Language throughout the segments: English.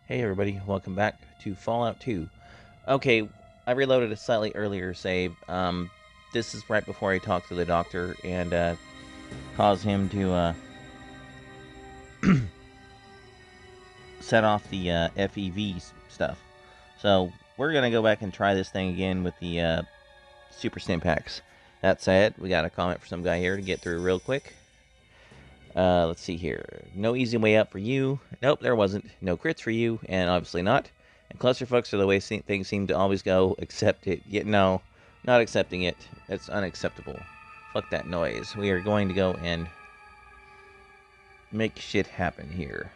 Hey everybody, welcome back to Fallout 2. Okay, I reloaded a slightly earlier save. This is right before I talked to the doctor and caused him to set off the FEV stuff. So we're gonna go back and try this thing again with the Super Stim Packs. That said, we got a comment for some guy here to get through real quick. Let's see here. No easy way up for you. Nope, there wasn't. No crits for you, and obviously not. And clusterfucks are the way things seem to always go. Accept it. No, not accepting it. That's unacceptable. Fuck that noise. We are going to go and make shit happen here.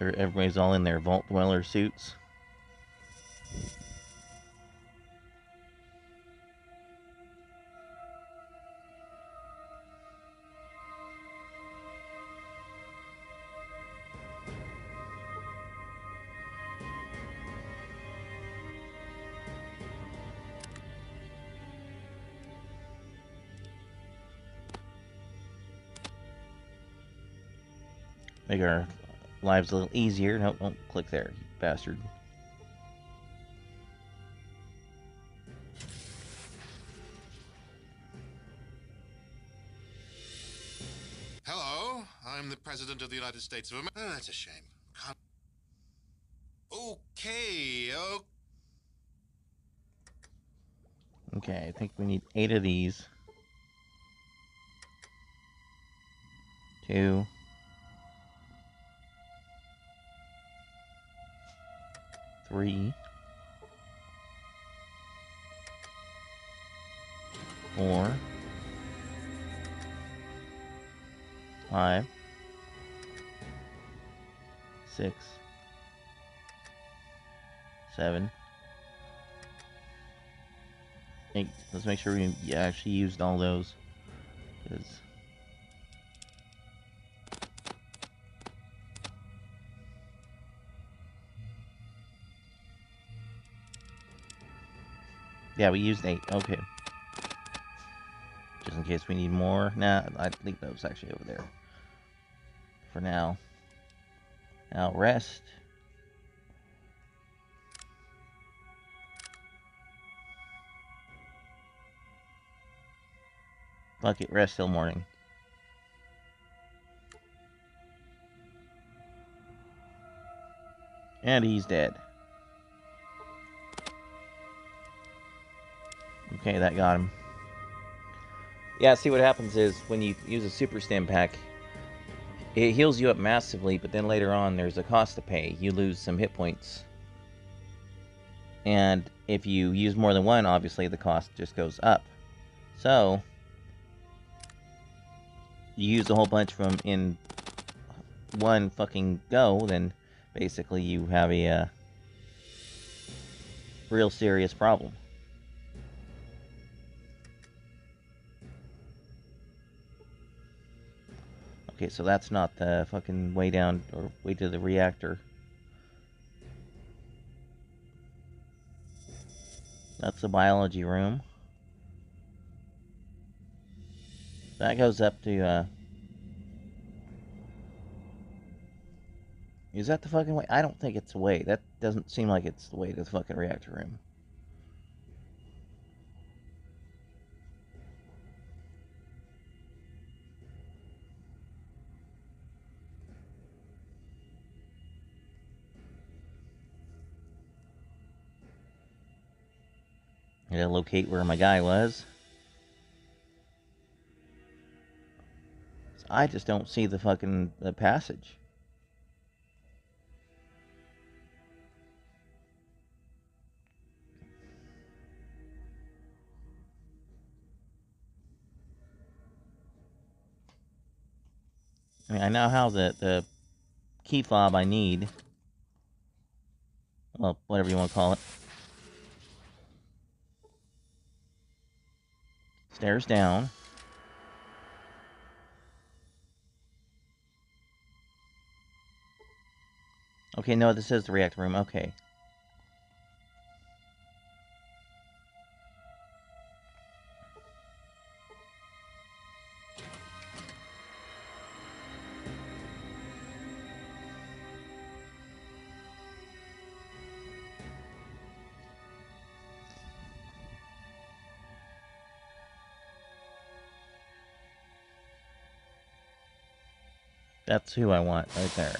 Everybody's all in their Vault Dweller suits. Make our lives a little easier. Nope, don't click there, you bastard. Hello, I'm the President of the United States of America. That's a shame. Okay. Okay, I think we need 8 of these. 2. 3. 4. 5. 6. 7. 8. Let's make sure we actually used all those. Because yeah, we used 8. Okay. Just in case we need more. Nah, I'd leave those actually over there. For now. Now rest. Fuck it, rest till morning. And he's dead. Okay, that got him. Yeah, see what happens is when you use a super stim pack, it heals you up massively, but then later on there's a cost to pay. You lose some hit points. And if you use more than one, obviously the cost just goes up. So, you use a whole bunch from in one fucking go, then basically you have a real serious problem. Okay, so that's not the fucking way down or way to the reactor. That's the biology room. That goes up to, is that the fucking way? I don't think it's the way. That doesn't seem like it's the way to the fucking reactor room. I gotta locate where my guy was. I just don't see the fucking passage. I mean, I now have the key fob I need. Well, whatever you want to call it. Stairs down. Okay, no, this is the reactor room. Okay. That's who I want right there.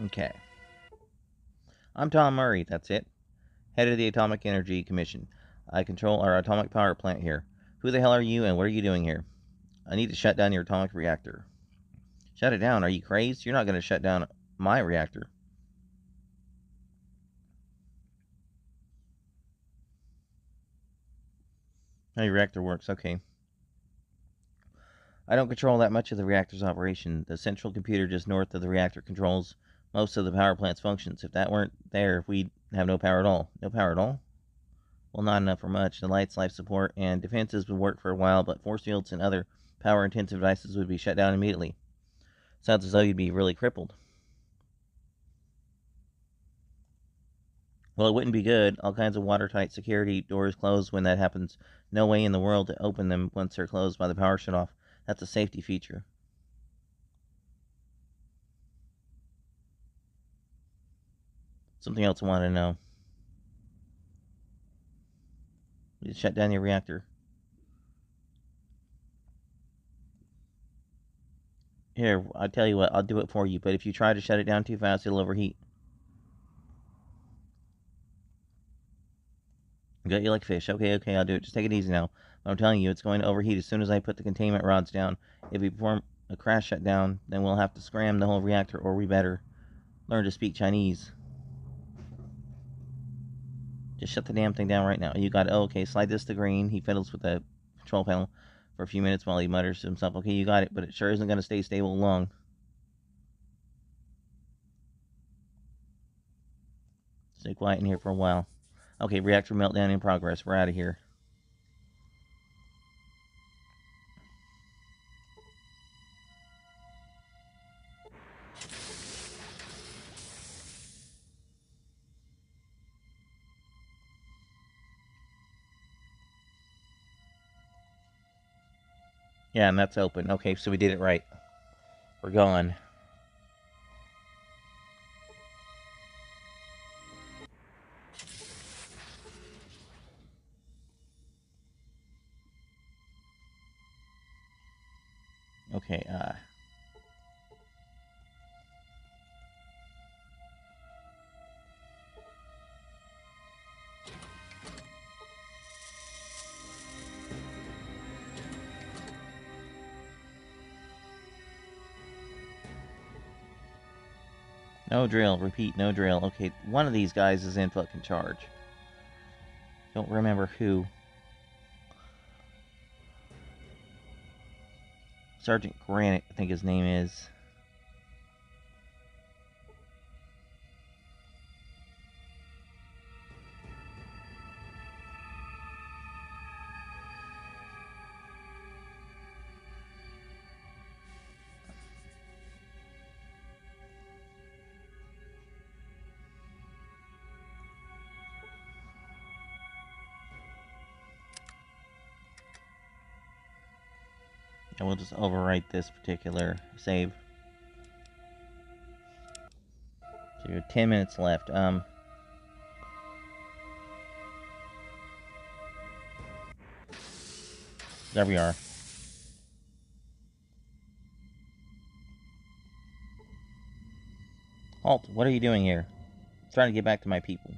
Okay. I'm Tom Murray, that's it. Head of the Atomic Energy Commission. I control our atomic power plant here. Who the hell are you and what are you doing here? I need to shut down your atomic reactor. Shut it down? Are you crazed? You're not going to shut down my reactor. How your reactor works, okay. I don't control that much of the reactor's operation. The central computer just north of the reactor controls most of the power plant's functions. If that weren't there, we'd have no power at all. No power at all? Well, not enough for much. The lights, life support, and defenses would work for a while, but force fields and other power-intensive devices would be shut down immediately. Sounds as though you'd be really crippled. Well, it wouldn't be good. All kinds of watertight security doors close when that happens. No way in the world to open them once they're closed by the power shutoff. That's a safety feature. Something else I want to know. You shut down your reactor. Here, I'll tell you what, I'll do it for you, but if you try to shut it down too fast, it'll overheat. Got you like fish. Okay, I'll do it. Just take it easy now. But I'm telling you, it's going to overheat as soon as I put the containment rods down. If we perform a crash shutdown, then we'll have to scram the whole reactor, or we better learn to speak Chinese. Just shut the damn thing down right now. You got it. Oh, okay, slide this to green. He fiddles with the control panel for a few minutes while he mutters to himself. Okay, you got it, but it sure isn't going to stay stable long. Stay quiet in here for a while. Okay, reactor meltdown in progress. We're out of here. Yeah, and that's open. Okay, so we did it right. We're gone. Okay, no drill. Repeat, no drill. Okay, one of these guys is in fucking charge. Don't remember who. Sergeant Granite, I think his name is. And we'll just overwrite this particular save. So you're 10 minutes left. There we are. Halt, what are you doing here? I'm trying to get back to my people.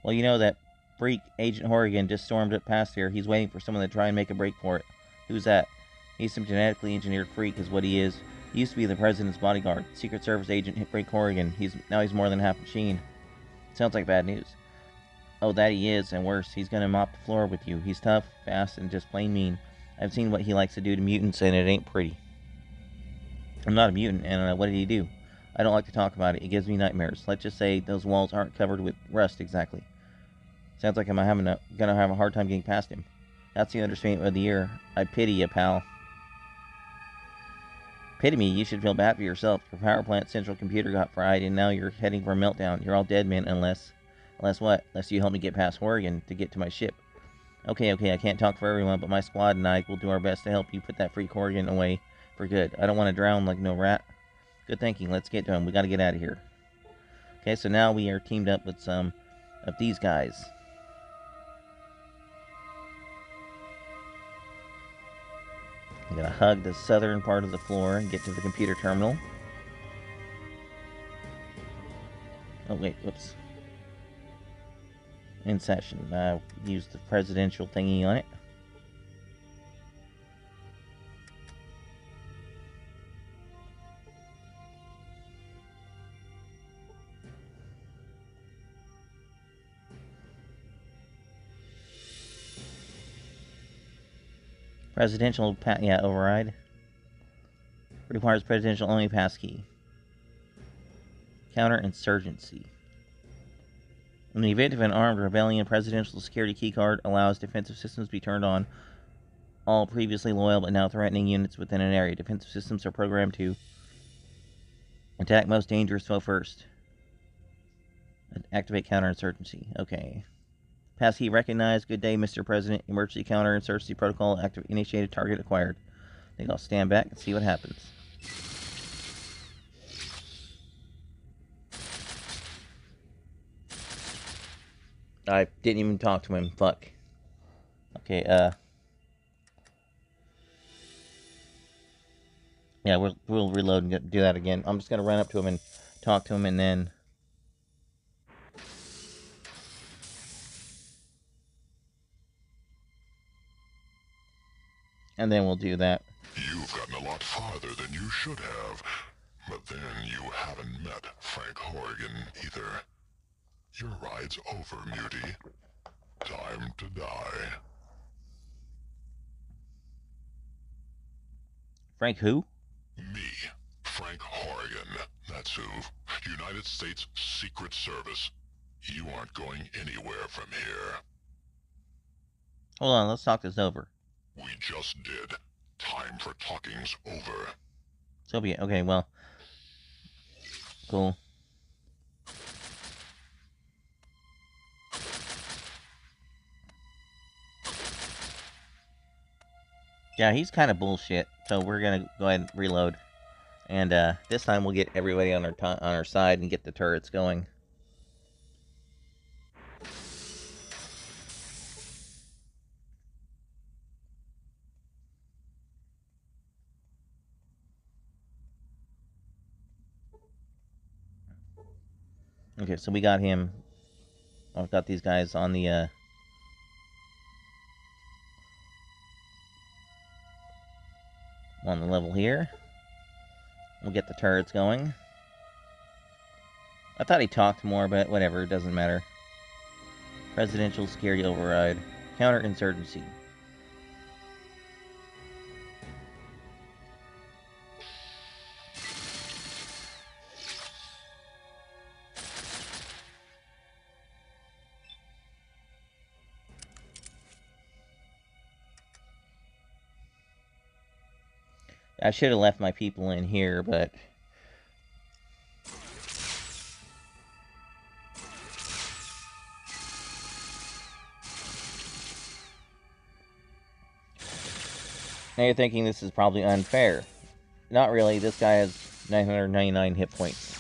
Well, you know that freak, Agent Horrigan, just stormed up past here. He's waiting for someone to try and make a break for it. Who's that? He's some genetically engineered freak, is what he is. He used to be the president's bodyguard. Secret Service agent Frank Horrigan. Now he's more than half machine. Sounds like bad news. Oh, that he is, and worse, he's gonna mop the floor with you. He's tough, fast, and just plain mean. I've seen what he likes to do to mutants, and it ain't pretty. I'm not a mutant, and what did he do? I don't like to talk about it. It gives me nightmares. Let's just say those walls aren't covered with rust exactly. Sounds like I'm gonna have a hard time getting past him. That's the understatement of the year. I pity you, pal. Epitome, you should feel bad for yourself. Your power plant central computer got fried, and now you're heading for a meltdown. You're all dead, man, unless what? Unless you help me get past Horrigan to get to my ship. Okay, I can't talk for everyone, but my squad and I will do our best to help you put that freak Horrigan away for good. I don't want to drown like no rat. Good thinking. Let's get to him. We gotta get out of here. Okay, so now we are teamed up with some of these guys. We gotta hug the southern part of the floor and get to the computer terminal. Oh, wait, whoops. In session. Use the presidential thingy on it. Presidential, override. Requires presidential only passkey. Counterinsurgency. In the event of an armed rebellion, presidential security keycard allows defensive systems to be turned on. All previously loyal but now threatening units within an area. Defensive systems are programmed to attack most dangerous foe first. Activate counterinsurgency. Okay. Passkey recognized. Good day, Mr. President. Emergency counterinsurgency protocol initiated. Target acquired. I think I'll stand back and see what happens. I didn't even talk to him. Fuck. Okay, yeah, we'll reload and do that again. I'm just gonna run up to him and talk to him, and then... and then we'll do that. You've gotten a lot farther than you should have. But then you haven't met Frank Horrigan either. Your ride's over, Muty. Time to die. Frank who? Me, Frank Horrigan. That's who. United States Secret Service. You aren't going anywhere from here. Hold on, let's talk this over. We just did. Time for talking's over. So be it. Okay, well. Cool. Yeah, he's kind of bullshit, so we're gonna go ahead and reload. And this time we'll get everybody on our side and get the turrets going. Okay, so we got him. I've got these guys on the on the level here. We'll get the turrets going. I thought he talked more, but whatever, it doesn't matter. Presidential security override. Counterinsurgency. I should have left my people in here, but... now you're thinking this is probably unfair. Not really, this guy has 999 hit points.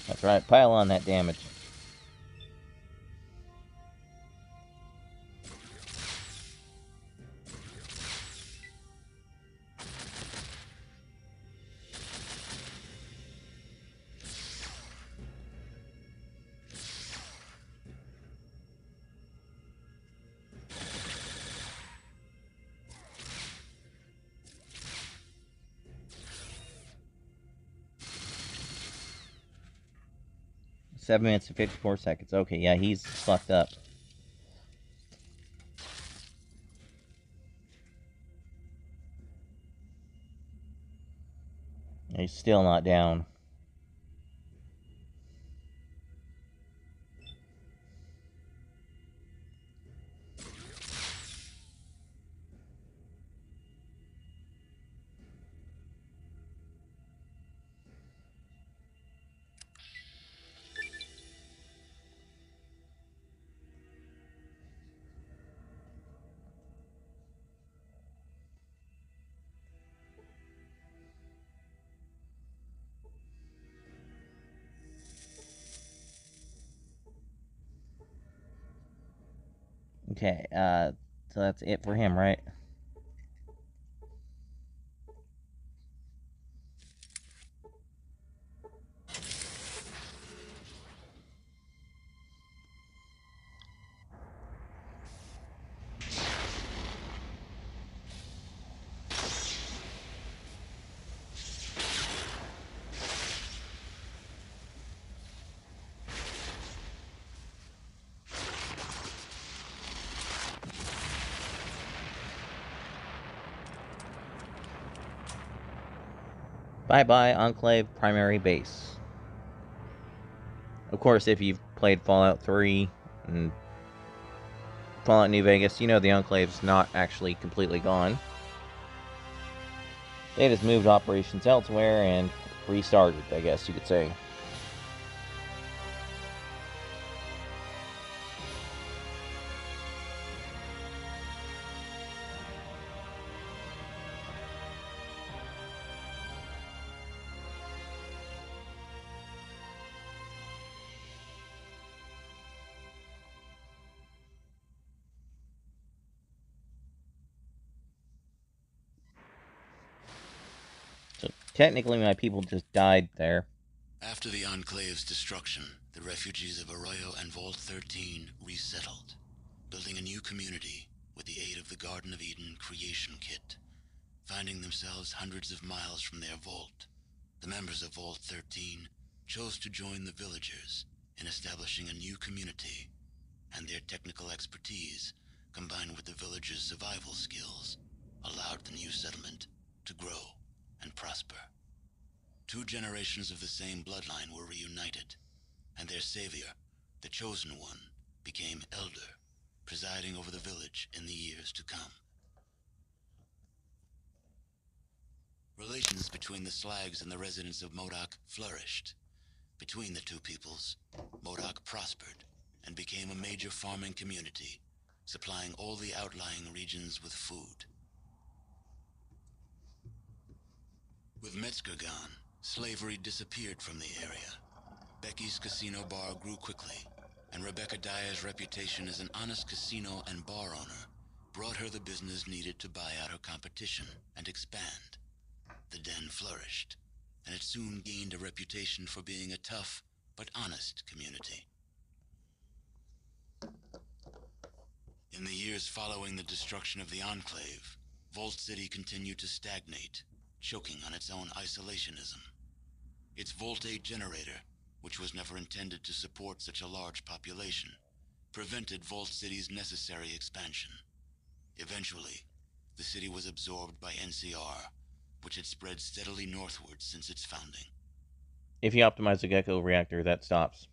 That's right, pile on that damage. 7 minutes and 54 seconds. Okay, yeah, he's fucked up. He's still not down. Okay, so that's it for him, right? Bye-bye, Enclave primary base. Of course, if you've played Fallout 3 and Fallout New Vegas, you know the Enclave's not actually completely gone. They just moved operations elsewhere and restarted, I guess you could say. So technically my people just died there. After the Enclave's destruction, the refugees of Arroyo and Vault 13 resettled, building a new community with the aid of the Garden of Eden creation kit. Finding themselves hundreds of miles from their vault, the members of Vault 13 chose to join the villagers in establishing a new community, and their technical expertise, combined with the villagers' survival skills, allowed the new settlement to grow and prosper. 2 generations of the same bloodline were reunited, and their savior, the Chosen One, became Elder, presiding over the village in the years to come. Relations between the Slags and the residents of MODOK flourished. Between the two peoples, MODOK prospered and became a major farming community, supplying all the outlying regions with food. With Metzger gone, slavery disappeared from the area. Becky's casino bar grew quickly, and Rebecca Dyer's reputation as an honest casino and bar owner brought her the business needed to buy out her competition and expand. The den flourished, and it soon gained a reputation for being a tough but honest community. In the years following the destruction of the Enclave, Vault City continued to stagnate, choking on its own isolationism. Its Vault 8 generator, which was never intended to support such a large population, prevented Vault City's necessary expansion. Eventually, the city was absorbed by NCR, which had spread steadily northward since its founding. If you optimize the Gecko reactor, that stops.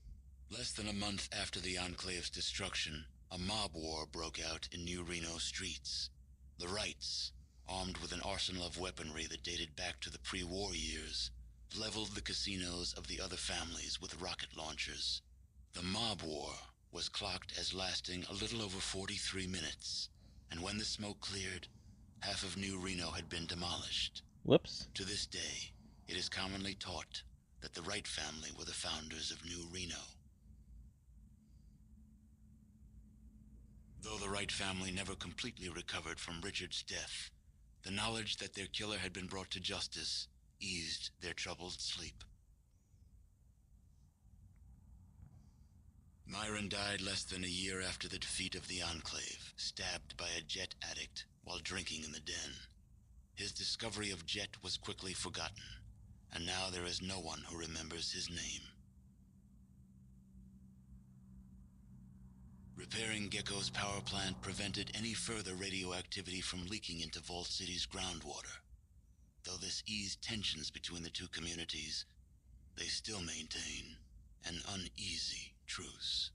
Less than a month after the Enclave's destruction, a mob war broke out in New Reno streets. The Rights, armed with an arsenal of weaponry that dated back to the pre-war years, leveled the casinos of the other families with rocket launchers. The mob war was clocked as lasting a little over 43 minutes, and when the smoke cleared, half of New Reno had been demolished. Whoops. To this day, it is commonly taught that the Wright family were the founders of New Reno. Though the Wright family never completely recovered from Richard's death, the knowledge that their killer had been brought to justice eased their troubled sleep. Myron died less than a year after the defeat of the Enclave, stabbed by a Jet addict while drinking in the den. His discovery of Jet was quickly forgotten, and now there is no one who remembers his name. Repairing Gecko's power plant prevented any further radioactivity from leaking into Vault City's groundwater. Though this eased tensions between the two communities, they still maintain an uneasy truce.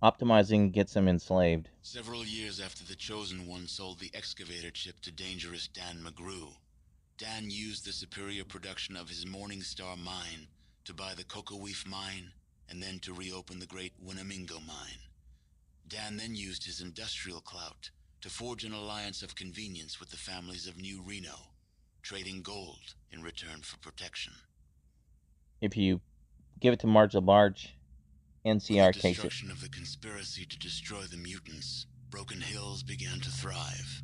Optimizing gets him enslaved. Several years after the Chosen One sold the excavator chip to dangerous Dan McGrew, Dan used the superior production of his Morningstar mine to buy the Cocoweef mine and then to reopen the great Winnemingo mine. Dan then used his industrial clout to forge an alliance of convenience with the families of New Reno, trading gold in return for protection. If you give it to Marge LaBarge, NCR With the takes it. destruction of the conspiracy to destroy the mutants, Broken Hills began to thrive.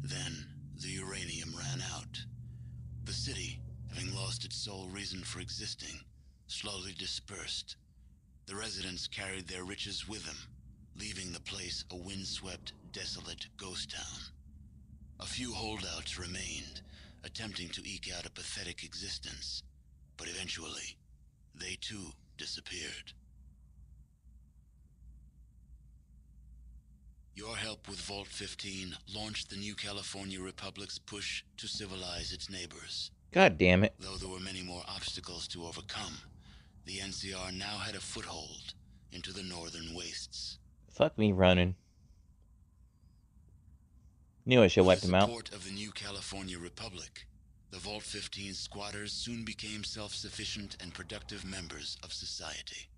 Then, the uranium ran out. The city, having lost its sole reason for existing, slowly dispersed. The residents carried their riches with them, leaving the place a windswept, desolate ghost town. A few holdouts remained, attempting to eke out a pathetic existence, but eventually, they too disappeared. Your help with Vault 15 launched the New California Republic's push to civilize its neighbors. God damn it. Though there were many more obstacles to overcome, the NCR now had a foothold into the northern wastes. Fuck me running. Knew I should wipe With them out. the support of the New California Republic, the Vault 15 squatters soon became self-sufficient and productive members of society.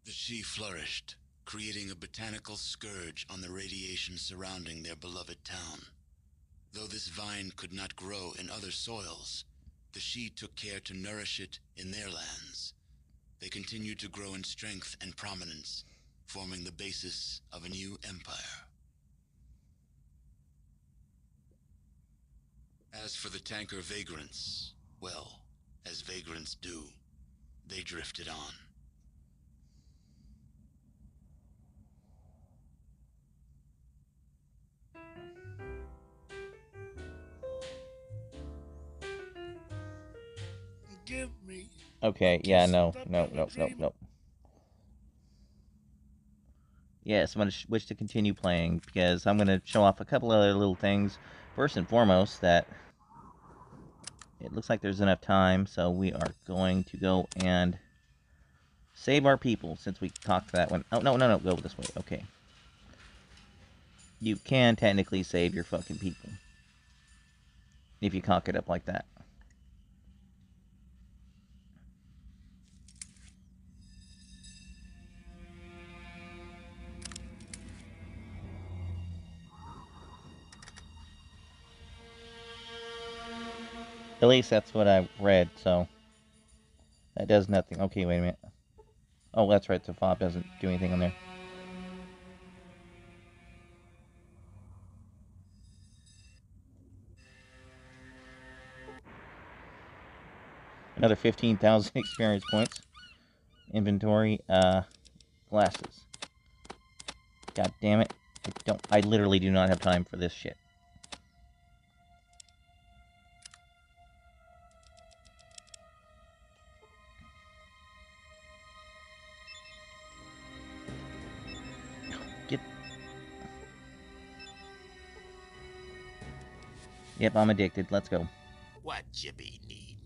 The Shi flourished, creating a botanical scourge on the radiation surrounding their beloved town. Though this vine could not grow in other soils, the Shi took care to nourish it in their lands. They continued to grow in strength and prominence, forming the basis of a new empire. As for the tanker vagrants, well, as vagrants do, they drifted on. Give me. Okay, yeah, no. Yes, I'm going to wish to continue playing because I'm going to show off a couple other little things. First and foremost, that it looks like there's enough time, so we are going to go and save our people since we talked to that one. Oh, no, go this way. Okay. You can technically save your fucking people if you cock it up like that. At least that's what I read, so that does nothing. Okay, wait a minute. Oh, that's right, so fob doesn't do anything on there. Another 15,000 experience points. Inventory, glasses. God damn it. I literally do not have time for this shit. Yep, I'm addicted. Let's go. What you be need?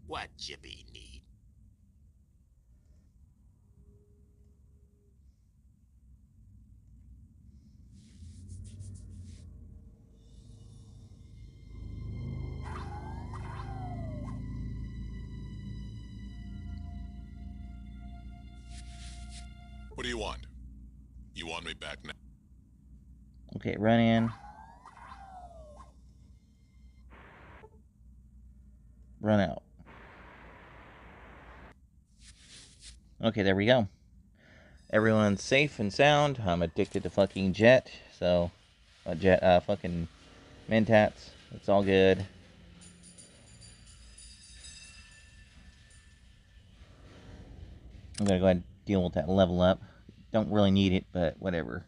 What you be need? What do you want? You want me back now? Okay, run in. Run out. Okay, there we go. Everyone's safe and sound. I'm addicted to fucking Jet, so fucking Mentats. It's all good. I'm gonna go ahead and deal with that level up. Don't really need it, but whatever.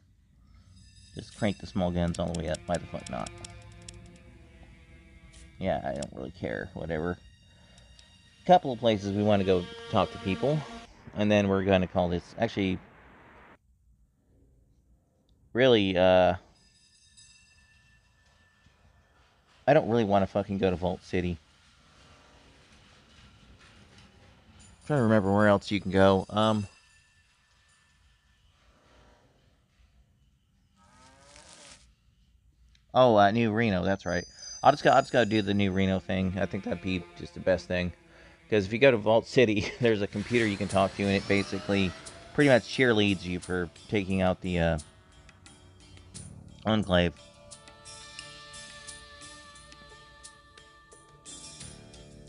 Just crank the small guns all the way up. Why the fuck not? Yeah, I don't really care. Whatever. couple of places we want to go talk to people. And then we're going to call this... Actually, really, I don't really want to fucking go to Vault City. I'm trying to remember where else you can go. New Reno, that's right. I'll just go do the New Reno thing. I think that'd be just the best thing. Because if you go to Vault City, there's a computer you can talk to, and it basically pretty much cheerleads you for taking out the Enclave.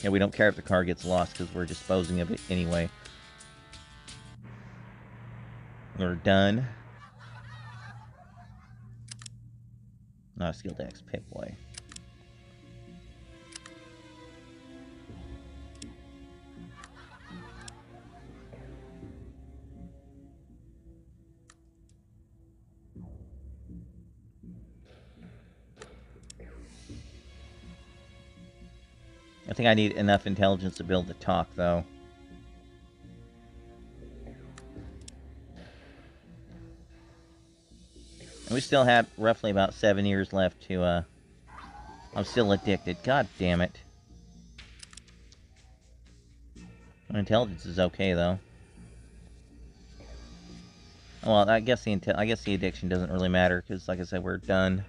Yeah, we don't care if the car gets lost because we're disposing of it anyway. We're done. Not a skill dex, Pip-Boy. I think I need enough intelligence to be able to talk, though. And we still have roughly about 7 years left to, I'm still addicted. God damn it. My intelligence is okay, though. Well, I guess the addiction doesn't really matter, because, like I said, we're done.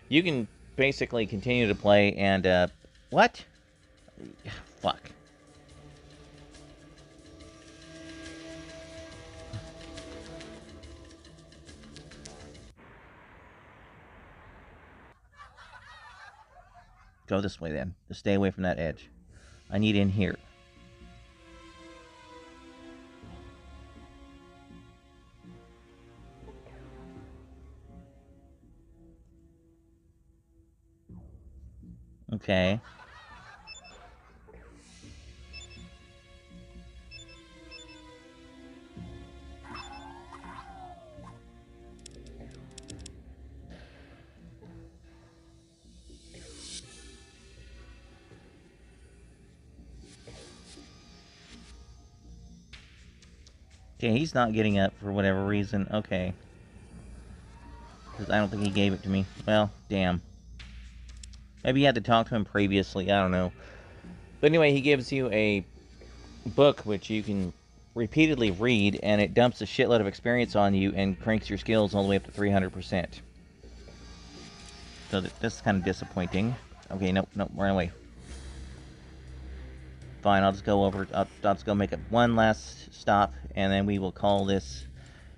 You can basically continue to play and, what? Fuck. Go this way, then. Just stay away from that edge. I need in here. Okay. Okay, he's not getting up for whatever reason. Okay. Because I don't think he gave it to me. Well, damn. Maybe you had to talk to him previously. I don't know. But anyway, he gives you a book which you can repeatedly read, and it dumps a shitload of experience on you and cranks your skills all the way up to 300%. So that's kind of disappointing. Okay, nope, run away. Fine, I'll just go over, I'll just go make it one last stop, and then we will call this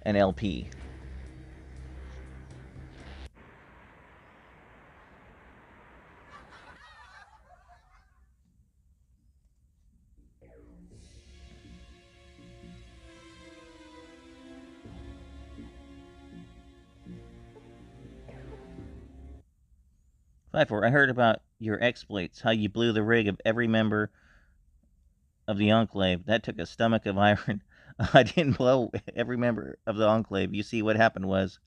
an LP. I heard about your exploits, how you blew the rig of every member of the Enclave. That took a stomach of iron. I didn't blow every member of the Enclave. You see, what happened was...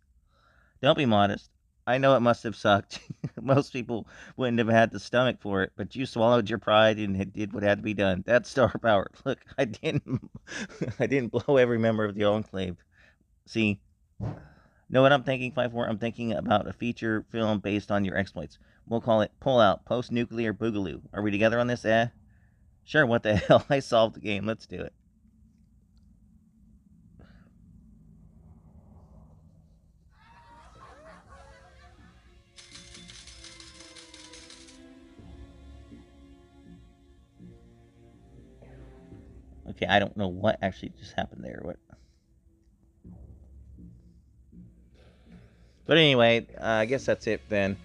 Don't be modest. I know it must have sucked. Most people wouldn't have had the stomach for it, but you swallowed your pride and did what had to be done. That's star power. Look, I didn't blow every member of the Enclave. See... Know what I'm thinking, 5-4? I'm thinking about a feature film based on your exploits. We'll call it Pullout, Post-Nuclear Boogaloo. Are we together on this, eh? Sure, what the hell? I solved the game. Let's do it. Okay, I don't know what actually just happened there. What? But anyway, I guess that's it then.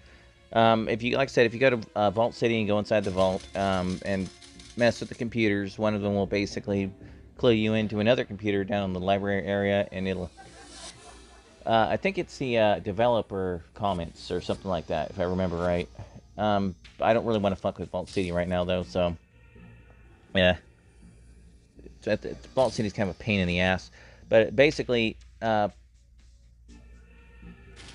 If you, like I said, if you go to Vault City and go inside the vault and mess with the computers, one of them will basically clue you into another computer down in the library area, and it'll... I think it's the developer comments or something like that, if I remember right. I don't really want to fuck with Vault City right now, though, so... Yeah. Vault City's kind of a pain in the ass. But basically...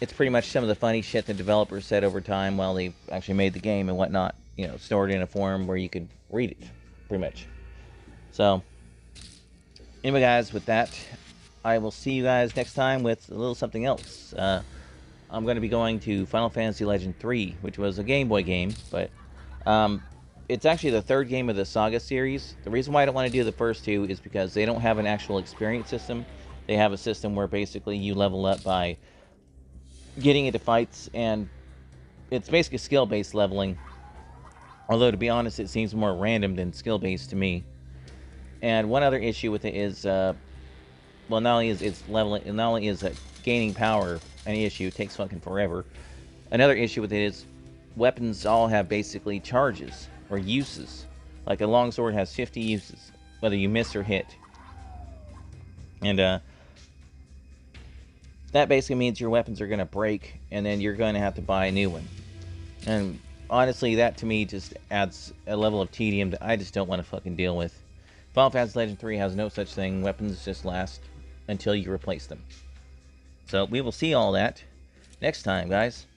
it's pretty much some of the funny shit the developers said over time while they actually made the game and whatnot, you know, stored in a form where you could read it. pretty much. So, anyway, guys, with that, I will see you guys next time with a little something else. I'm going to be going to Final Fantasy Legend 3, which was a Game Boy game, but it's actually the third game of the Saga series. The reason why I don't want to do the first two is because they don't have an actual experience system. They have a system where basically you level up by getting into fights, and it's basically skill-based leveling. Although, to be honest, it seems more random than skill-based to me. And one other issue with it is, well, not only is it's leveling, not only is gaining power an issue, it takes fucking forever. Another issue with it is weapons all have basically charges or uses. Like a longsword has 50 uses, whether you miss or hit. And that basically means your weapons are going to break, and then you're going to have to buy a new one. And honestly, that to me just adds a level of tedium that I just don't want to fucking deal with. Final Fantasy Legend 3 has no such thing. Weapons just last until you replace them. So we will see all that next time, guys.